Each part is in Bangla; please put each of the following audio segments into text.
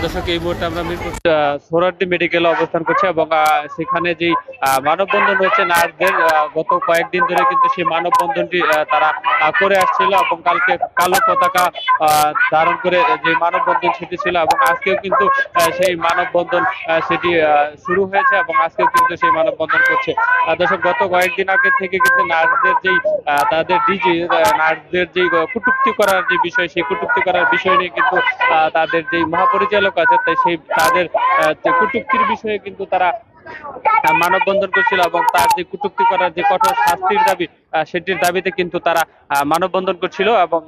দর্শক এই মুহূর্তে আমরা মিরপুর সোহরাওয়ার্দী মেডিকেলে অবস্থান করছি এবং সেখানে যে মানববন্ধন হচ্ছে নার্সদের গত কয়েকদিন ধরে কিন্তু সেই মানববন্ধনটি তারা করে আসছিল এবং কালকে কালো পতাকা ধারণ করে যে মানববন্ধন সেটি ছিল এবং আজকেও কিন্তু সেই মানববন্ধন সেটি শুরু হয়েছে এবং আজকেও কিন্তু সেই মানববন্ধন করছে। দর্শক গত কয়েকদিন আগে থেকে কিন্তু নার্সদের যেই তাদের ডিজি নার্সদের যে কটূক্তি করার যে বিষয় সেই কটূক্তি করার বিষয় নিয়ে কিন্তু তাদের যে মহাপরিচালক আছে সেই তাদের কটূক্তির বিষয়ে কিন্তু তারা মানববন্ধন করছিল এবং তার যে কটূক্তি করার যে কঠোর শাস্তির দাবি সেটির দাবিতে কিন্তু তারা মানববন্ধন করছিল এবং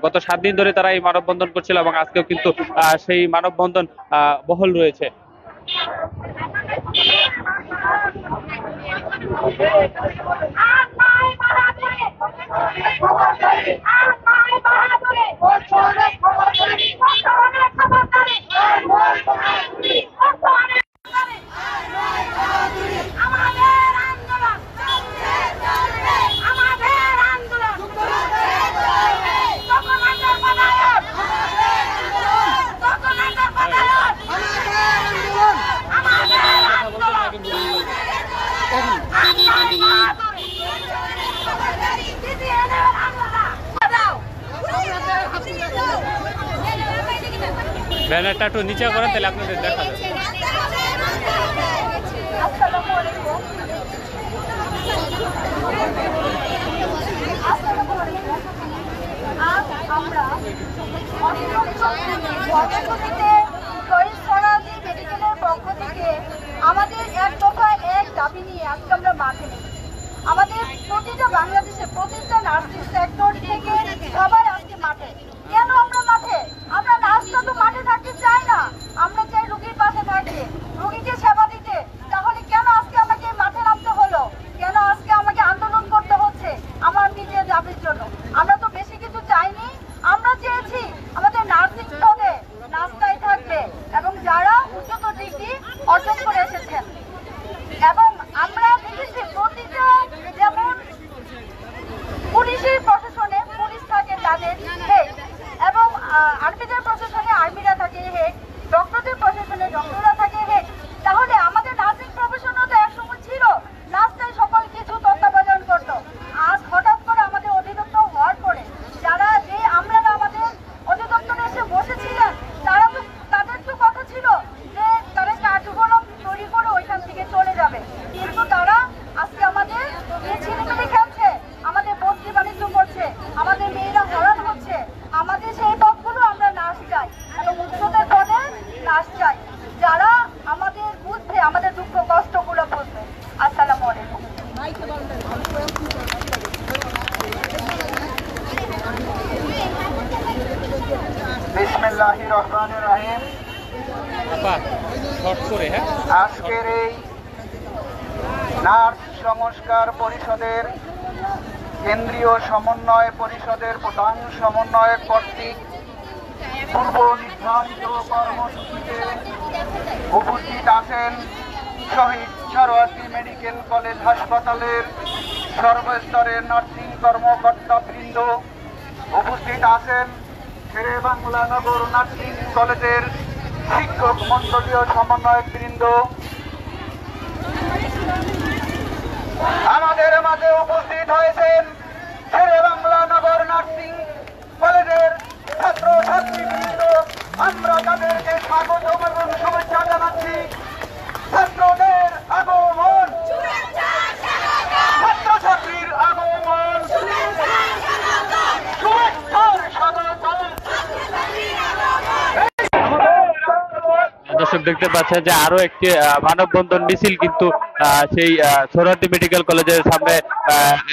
গত 7 দিন ধরে তারা এই মানববন্ধন করছিল এবং আজকেও কিন্তু সেই মানববন্ধন বহাল রয়েছে। ব্যানারটা একটু নিচে করেন তাহলে আপনাদের দেখা যাবে। আমাদের এক দফায় এক দাবি নিয়ে আজকে আমরা মাঠে নেই। আমাদের প্রতিটা বাংলাদেশে প্রতিটা নার্সিং সেক্টর থেকে সবাই আজকে মাঠে। কেন আমরা মাঠে? আমরা নার্সরা তো মাঠে থাকতে চাই না, আমরা চাই রোগীর পাশে থাকতে, রোগীকে সেবা দিতে। তাহলে কেন আজকে আমাকে মাঠে নামতে হলো? কেন আজকে আমাকে আন্দোলন করতে হচ্ছে আমার নিজের দাবির জন্য? আমরা তো বেশি কিছু চাইনি, আমরা চেয়েছি আমাদের নার্সিং পদে নার্সরাই থাকবে এবং যারা উচ্চতর ডিগ্রি অর্জন করে এসেছেন। এবং আমরা দেখেছি প্রতিটা, যেমন পুলিশের প্রশাসনে পুলিশ থাকে তাদের হেড, এবং আর্মিদের প্রশাসনে আর্মিরা থাকে হেড, ডক্টরদের প্রশাসনে ডক্টররা থাকে হেড। তাহলে আমাদের নার্সিং প্রফেশনও তো একসময় ছিল নার্সরাই সকল কিছু তত্ত্বাবধান করত। আজ হঠাৎ করে আমাদের অধিদপ্তর হওয়ার পরে যারা যে আমরা আমাদের অধিদপ্তরে এসে বসেছিলেন তারা তো, তাদের তো কথা ছিল যে তারা কার্যক্রম তৈরি করে ওইখান থেকে চলে যাবে, কিন্তু তারা আজকে আমাদের ছিনিমিনি খেলছে, আমাদের বস্তি বাণিজ্য করছে, আমাদের মেয়েরা হরণ হচ্ছে। আমাদের সেই পদগুলো আমরা নার্স চাই এবং উচ্চতর পদে নার্স চাই, যারা আমাদের বুঝবে, আমাদের দুঃখ কষ্টগুলো বুঝবে। আসসালামু আলাইকুম। বিসমিল্লাহির রহমানির রহিম। আজকের এই নার্স সংস্কার পরিষদের কেন্দ্রীয় সমন্বয় পরিষদের প্রধান সমন্বয়ক কর্তৃক পূর্ব নির্ধারিত কর্মসূচিতে উপস্থিত আছেন শহীদ সোহরাওয়ার্দী মেডিকেল কলেজ হাসপাতালের সর্বস্তরের নার্সিং কর্মকর্তাবৃন্দ, উপস্থিত আছেন শেরে বাংলা নগর নার্সিং কলেজের শিক্ষক মন্ডলীয় সমন্বয়ক বৃন্দ, আমাদের মাঝে উপস্থিত হয়েছেন শেরে বাংলা নগর নার্সিং কলেজের ছাত্র ছাত্রীবৃন্দ। আমরা তাদেরকে স্বাগত এবং শুভেচ্ছা জানাচ্ছি। ছাত্রদের আগমন, ছাত্রছাত্রীর আগমন, শুভেচ্ছার স্বাগতম। দর্শক দেখতে পাচ্ছেন যে আরো একটি মানববন্ধন মিছিল কিন্তু সেই সোহরাওয়ার্দী মেডিকেল কলেজের সামনে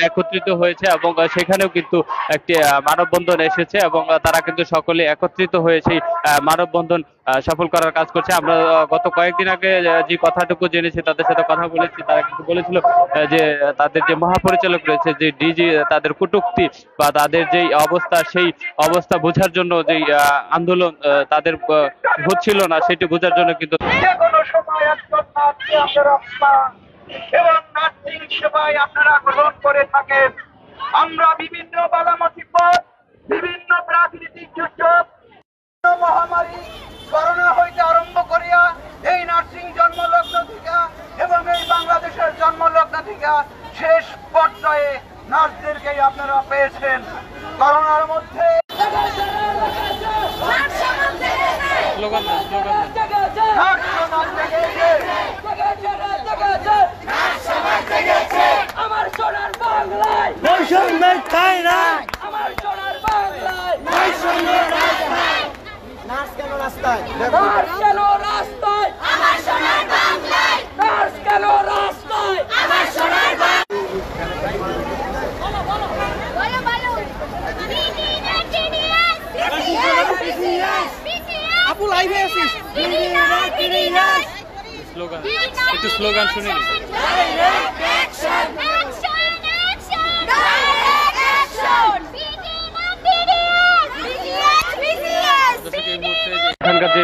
একত্রিত হয়েছে এবং সেখানেও কিন্তু একটি মানববন্ধন এসেছে এবং তারা কিন্তু সকলে একত্রিত হয়ে সেই মানববন্ধন সফল করার কাজ করছে। আমরা গত কয়েকদিন আগে যে কথাটুকু জেনেছি তাদের সাথে কথা বলেছি, তারা কিন্তু বলেছিল যে তাদের যে মহাপরিচালক রয়েছে, যে ডিজি, তাদের কটূক্তি বা তাদের যেই অবস্থা সেই অবস্থা বোঝার জন্য যেই আন্দোলন তাদের হচ্ছিল না সেটি বোঝার জন্য কিন্তু যেকোনো সময় এবং নার্সিং সেবায় আপনারা গ্রহণ করে থাকেন। আমরা বিভিন্ন বালা মুসিবত, বিভিন্ন প্রাকৃতিক দুর্যোগ, মহামারী, করোনা তালিকা শেষ পর্যায়ে নার্সদেরকেই আপনারা পেয়েছেন। করোনার মধ্যে স্লোগান দেন, স্লোগান দেন। নার্স সমাজ জেগেছে। আমার সোনার বাংলায় বৈষম্য ঠাই নাই, আমার সোনার বাংলায় বৈষম্য ঠাই নাই। নার্স কেন রাস্তায়? নার্স কেন রাস্তায় আমার সোনার বাংলায় নার্স কেন রাস্তায় আমার সোনার আপু লাইভে আছিস? স্লোগান, একটু স্লোগান শুনে নিন। এখানকার যে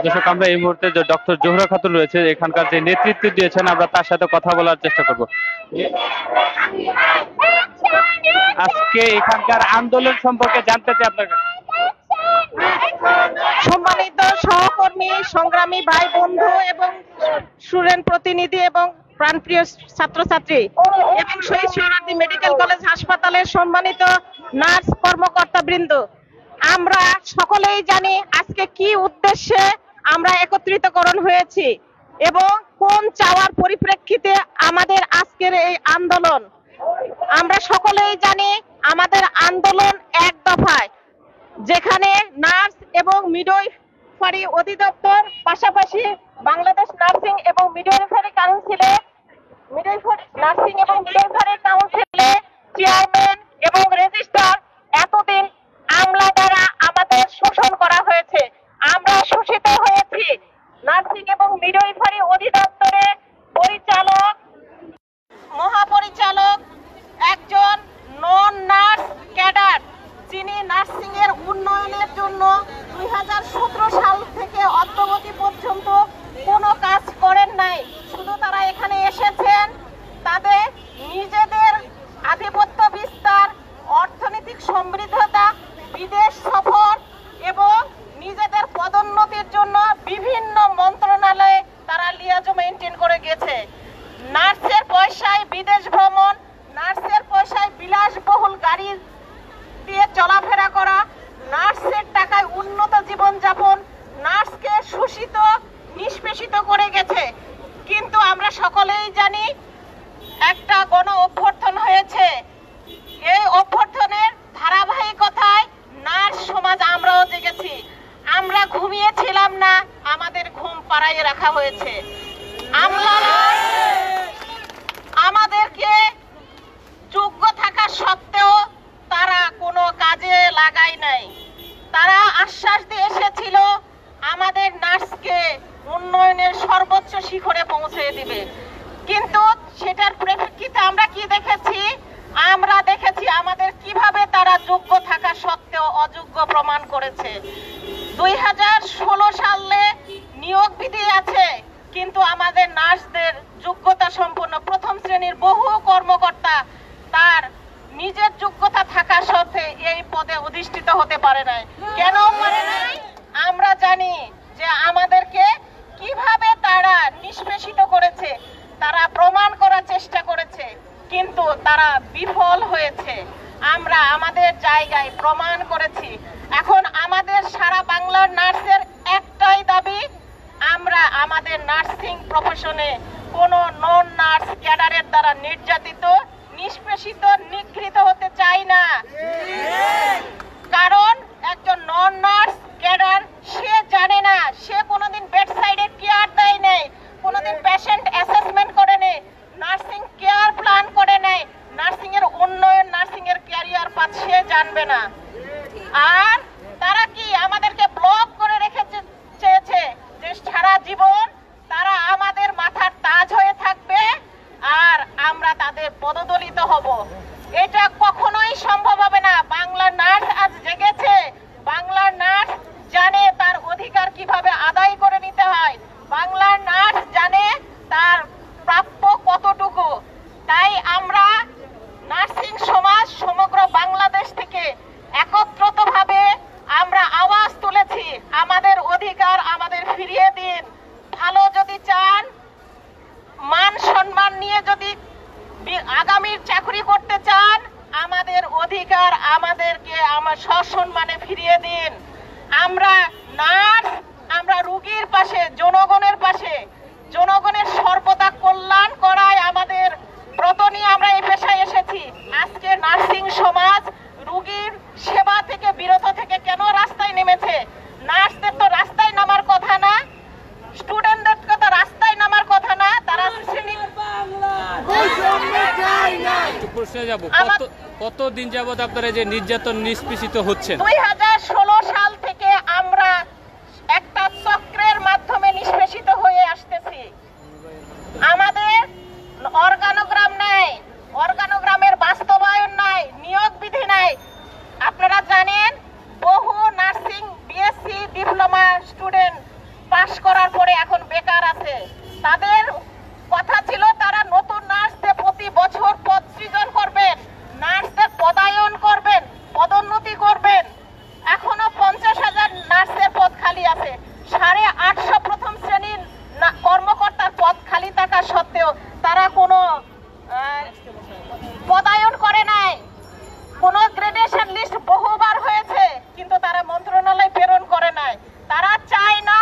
দর্শক, আমরা এই মুহূর্তে যে ডক্টর জোহরা খাতুন রয়েছে, এখানকার যে নেতৃত্ব দিয়েছেন, আমরা তার সাথে কথা বলার চেষ্টা করব। আজকে এখানকার আন্দোলন সম্পর্কে জানতে চাই আপনার কাছে। সম্মানিত সহকর্মী, সংগ্রামী ভাই বন্ধু এবং স্টুডেন্ট প্রতিনিধি এবং প্রাণপ্রিয় ছাত্রছাত্রী এবং শহীদ সোহরাওয়ার্দী মেডিকেল কলেজ হাসপাতালের সম্মানিত নার্স কর্মকর্তা বৃন্দ, আমরা সকলেই জানি আজকে কি উদ্দেশ্যে আমরা একত্রিতকরণ হয়েছি এবং কোন চাওয়ার পরিপ্রেক্ষিতে আমাদের আজকের এই আন্দোলন। আমরা সকলেই জানি আমাদের আন্দোলন এক দফায়, যেখানে নার্স এবং মিডওয়াইফারি অধিদপ্তর পাশাপাশি বাংলাদেশ নার্সিং এবং মিডওয়াইফারি কাউন্সিলে চেয়ারম্যান এবং রেজিস্ট্রার এতদিন আমলা দ্বারা আমাদের শোষণ করা হয়েছে। আমরা শোষিত হয়েছি। নার্সিং এবং মিডওয়াইফারি অধিদপ্তরের পরিচালক, মহাপরিচালক একজন নন নার্স ক্যাডার, যিনি নার্সিং এর উন্নয়নের জন্য 2017 সাল থেকে অদ্যাবধি পর্যন্ত কোনো কাজ করেন নাই। শুধু তারা এখানে এসেছেন তাদের নিজেদের আধিপত্য বিস্তার, অর্থনৈতিক সমৃদ্ধতা, বিদেশ সফর এবং নিজেদের পদোন্নতির জন্য বিভিন্ন মন্ত্রণালয়ে তারা লিয়াজো মেইনটেইন করে গেছে। নার্সের পয়সায় বিদেশ ভ্রমণ, নার্সের পয়সায় বিলাসবহুল গাড়ি দিয়ে চলাফেরা করা, নার্সের টাকায় উন্নত জীবনযাপন, নার্সকে শোষিত নিষ্পেষিত করে গেছে। কিন্তু আমরা সকলেই জানি একটা গণ অভ্যর্থন হয়েছে। এই অভ্যর্থনের ধারাবাহিকতায় নার্স সমাজ আমরাও জেগেছি। আমরা ঘুমিয়েছিলাম না, আমাদের ঘুম পাড়াইয়ে রাখা হয়েছে। আমরা আমাদেরকে যোগ্য থাকা সত্ত্বেও তারা কোনো কাজে লাগায় নাই। তারা আশ্বাস দিয়ে এসেছিল আমাদের নার্সকে উন্নয়নের সর্বোচ্চ শিখরে পৌঁছে দিবে, কিন্তু সেটার প্রেক্ষিতে আমরা কি দেখেছি? আমরা দেখেছি আমাদের কিভাবে তারা যোগ্য থাকা সত্ত্বেও অযোগ্য প্রমাণ করেছে। 2016 সালে নিয়োগ বিধি আছে, কিন্তু আমাদের নার্সদের যোগ্যতা সম্পন্ন প্রথম শ্রেণীর বহু কর্মকর্তা তার নিজের যোগ্যতা থাকা সত্ত্বেও এই পদে অধিষ্ঠিত হতে পারে নাই। কেন পারে নাই? আমরা জানি যে আমাদেরকে কিভাবে তারা নিষ্পেষিত করেছে। তারা প্রমাণ করার চেষ্টা করেছে, কিন্তু তারা বিফল হয়েছে। আমরা আমাদের জায়গায় প্রমাণ করেছি। এখন আমাদের সারা বাংলার নার্সের একটাই দাবি, আমরা আমাদের নার্সিং প্রফেশনে কোনো নন নার্স ক্যাডারের দ্বারা নির্যাতিত, নিষ্পেষিত, নিগৃহীত হতে চাই না। কারণ একজন নন নার্স ক্যাডার সে জানে না, সে কোনোদিন বেড সাইডে কেয়ার দেয় নাই, কোনোদিন পেশেন্ট অ্যাসেসমেন্ট করে নেই, নার্সিং কেয়ার প্ল্যান করে নেই, নার্সিং এর উন্নয়ন, নার্সিং এর ক্যারিয়ার পাথ সে জানবে না। আর তারা কি আমাদেরকে ব্লক করে রেখেছে, চেয়েছে যে সারা জীবন তারা আমাদের মাথার তাজ হয়ে থাকবে আর আমরা তাদের পদদলিত হব। এটা কখনোই সম্ভব হবে না। বাংলার নার্স আজ জেগেছে, বাংলার নার্স জানে তার অধিকার কিভাবে আদায় করে নিতে হয়, বাংলার নার্স জানে তার প্রাপ্য কতটুকু। তাই আমরা নার্সিং সমাজ সমগ্র বাংলাদেশ থেকে একত্রিতভাবে আমরা আওয়াজ তুলেছি, আমাদের অধিকার আমাদের ফিরিয়ে দিন। ভালো যদি চান, আমাদেরকে আমার সসম্মানে ফিরিয়ে দিন। আমরা নার্স, আমরা রোগীর পাশে, জনগণের পাশে, জনগণের সর্বদা কল্যাণ করায় আমাদের ব্রত নিয়ে আমরা এই পেশায় এসেছি। আজকে নার্সিং সমাজ রোগীর সেবা থেকে বিরত থেকে কেন রাস্তায় নেমেছে? নার্সদের তো রাস্তায় নামার কথা না, স্টুডেন্টদের তো রাস্তায় নামার কথা না। তারা প্রশ্নে যাব, কতদিন যাবত আপনারা যে নির্যাতন নিষ্পেষিত হচ্ছেন? 2016 সাল থেকে আমরা একটা চক্রের মাধ্যমে নিষ্পেষিত হয়ে আসতেছি। আমাদের অর্গানোগ্রাম নাই, অর্গানোগ্রামের বাস্তবায়ন নাই, নিয়োগ বিধি নাই। আপনারা জানেন বহু নার্সিং বিএসসি ডিপ্লোমা স্টুডেন্ট পাশ করার পরে এখন বেকার আছে। তাদের কথা ছিল তারা নতুন নার্সদের প্রতি বছর পদ সৃজন করবেন, নার্সদের পদায়ন করবেন, পদোন্নতি করবেন। এখনো 50,000 নার্সের পদ খালি আছে। 850 প্রথম শ্রেণীর কর্মকর্তার পদ খালি থাকা সত্ত্বেও তারা কোনো পদায়ন করে নাই। কোন গ্রেডেশন লিস্ট বহুবার হয়েছে, কিন্তু তারা মন্ত্রণালয় প্রেরণ করে নাই। তারা চায় না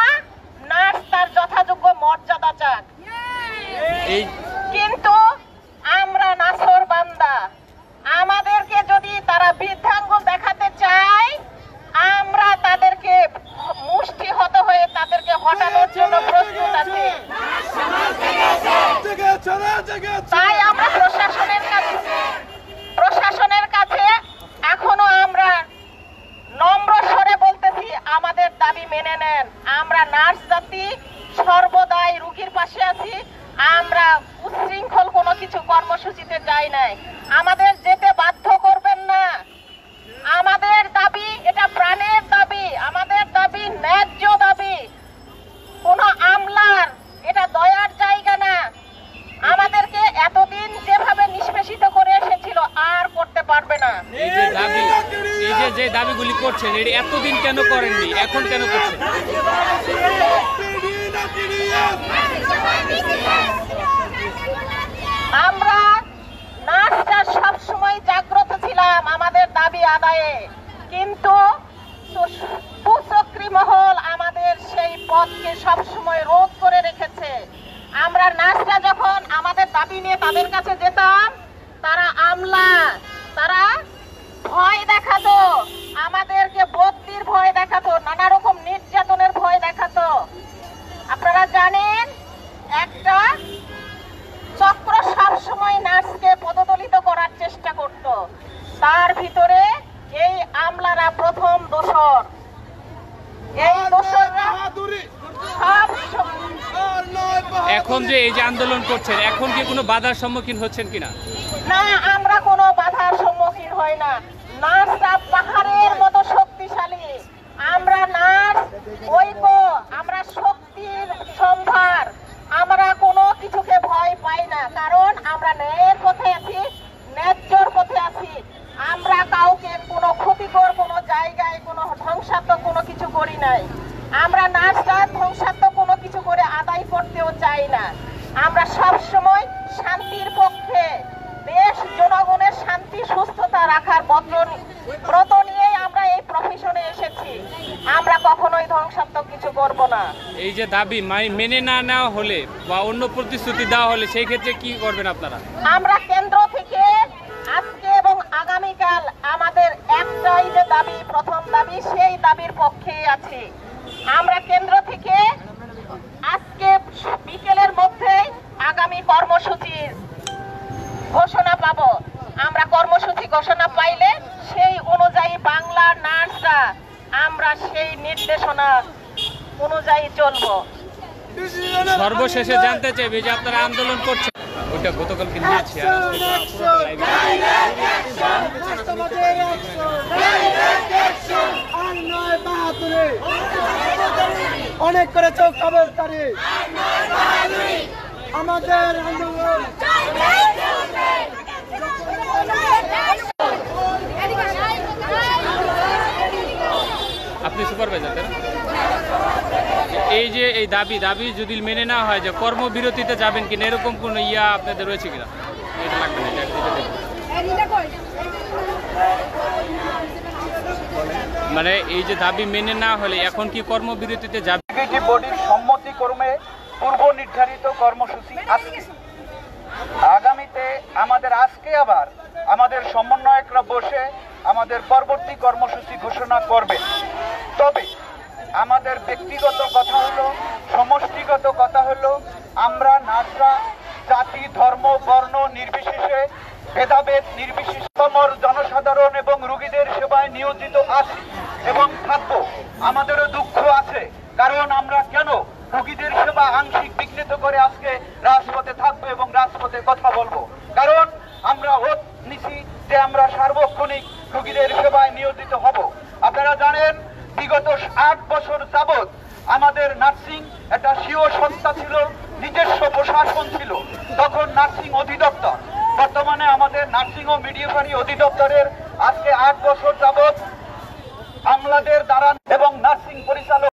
নার্স তার যথাযোগ্য মর্যাদা চাক। কিন্তু আমরা নাসর বান্দা, আমাদেরকে যদি তারা বৃদ্ধাঙ্গুল দেখাতে চায়, আমরা তাদেরকে মুষ্টি হত হয়ে তাদেরকে হটানোর জন্য প্রস্তুত আছি। তাই আমরা প্রশাসনের কাছে এখনো আমরা নম্র স্বরে বলতেছি, আমাদের দাবি মেনে নেন। আমরা নার্স জাতি সর্বদাই রোগীর পাশে আছি। আমরা উচ্ছৃঙ্খল কোনো কিছু কর্মসূচিতে যাই নাই। আমাদের যেতে বাধ্য করবেন না। আমাদের দাবি এটা প্রাণের দাবি, আমাদের দাবি ন্যায্য দাবি, কোন আমলার এটা দয়ার জায়গা না। আমাদেরকে এতদিন যেভাবে নিষ্পেষিত করে এসেছিল আর করতে পারবে না। এই যে দাবিগুলি করছেন, এটি এতদিন কেন করেননি, এখন কেন করছেন? আমরা নার্সরা সবসময় জাগ্রত ছিলাম আমাদের দাবি আদায়ে, কিন্তু কুচক্রী মহল আমাদের সেই পথকে সবসময় রোধ করে রেখেছে। আমরা নার্সরা যখন আমাদের দাবি নিয়ে তাদের কাছে যেতাম, তারা আমলা, তারা ভয় দেখাতো, আমাদেরকে বদলির ভয় দেখাতো, নানা রকম নির্যাতনের ভয় দেখাতো। আপনারা জানেন একটা চক্র সবসময় নার্সকে পদদলিত করার চেষ্টা করত। তার ভিতরে এই আমলারা প্রথম দোষর। এই দোষররা এখন যে এই যে আন্দোলন করছেন, এখন কি কোনো বাধার সম্মুখীন হচ্ছেন কিনা? না, আমরা কোনো বাধার সম্মুখীন হই না। নার্সরা পাহাড়ের মতো শক্তিশালী। আমরা নার্স ঐক্য, আমরা শক্তির সম্ভার। আমরা কোনো কিছুকে ভয় পাই না, কারণ আমরা ন্যায়ের পথে আছি, ন্যায্যর পথে আছি। আমরা কাউকে কোনো ক্ষতিকর কোনো জায়গায় কোনো ধ্বংসাত্মক কোনো কিছু করি নাই। আমরা নার্সরা ধ্বংসাত্মক কোনো কিছু করে আদায় করতেও চাই না। আমরা সব সময় শান্তির পক্ষে, দেশ জনগণের শান্তি সুস্থতা রাখার ব্রত নিয়ে আমরা এই প্রফেশনে এসেছি। আমরা কখনোই ধ্বংসাত্মক কিছু করব না। এই যে দাবি মেনে না নেওয়া হলে বা অন্য প্রতিশ্রুতি দেওয়া হলে সেই ক্ষেত্রে কি করবেন আপনারা? আমরা কেন্দ্র থেকে আজকে এবং আগামীকাল আমাদের একটাই যে দাবি, প্রথম দাবি, সেই দাবির পক্ষে আছি। আমরা কেন্দ্র থেকে আজকে বিকেলের মধ্যে আগামী কর্মসূচির ঘোষণা পাব। আমরা কর্মসূচি ঘোষণা পাইলে সেই অনুযায়ী বাংলা নার্সরা আমরা সেই নির্দেশনা অনুযায়ী চলবো। সর্বশেষে জানতে চাইবে যে আপনারা আন্দোলন করছেন, ওইটা গতকাল কিন্তু দিয়েছি আর অনেক করে চোখ খবরদারি আমাদের আন্দোলন। আপনি সুপারভাইজার, এই যে এই দাবি যদি মেনে না হয় যে কর্মবিরতিতে যাবেন কিনা, এরকম কোনো আপনাদের রয়েছে কিনা? এটা লাগবে না, এটা মানে এই যে দাবি মেনে না হলে এখন কি কর্মবিরতিতে যাবে? এক্সিকিউটিভ বডির সম্মতিক্রমে পূর্ব নির্ধারিত কর্মসূচি আজকে। আগামীতে আমাদের আজকে আবার আমাদের সমন্বয়করা বসে আমাদের পরবর্তী কর্মসূচি ঘোষণা করবে। তবে আমাদের ব্যক্তিগত কথা হলো, সমষ্টিগত কথা হলো, আমরা নার্সরা জাতি, ধর্ম, বর্ণ নির্বিশেষে, ভেদাভেদ নির্বিশেষে জনসাধারণ এবং রোগীদের সেবায় নিয়োজিত আছি এবং থাকবো। আমাদেরও দুঃখ আছে, কারণ আমরা কেন রোগীদের সেবা আংশিক বিঘ্নিত করে আজকে রাজপথে থাকবো এবং রাজপথে কথা বলবো। কারণ আমরা ওত নিছি যে আমরা সার্বক্ষণিক রোগীদের সেবায় নিয়োজিত হব। আপনারা জানেন বিগত 8 বছর যাবৎ আমাদের নার্সিং একটা স্বীয় সত্তা ছিল, নিজস্ব প্রশাসন ছিল, তখন নার্সিং অধিদপ্তর। বর্তমানে আমাদের নার্সিং ও মিডওয়াইফারি অধিদপ্তরের আজকে 8 বছর যাবৎ আমলাদের দ্বারা এবং নার্সিং পরিচালক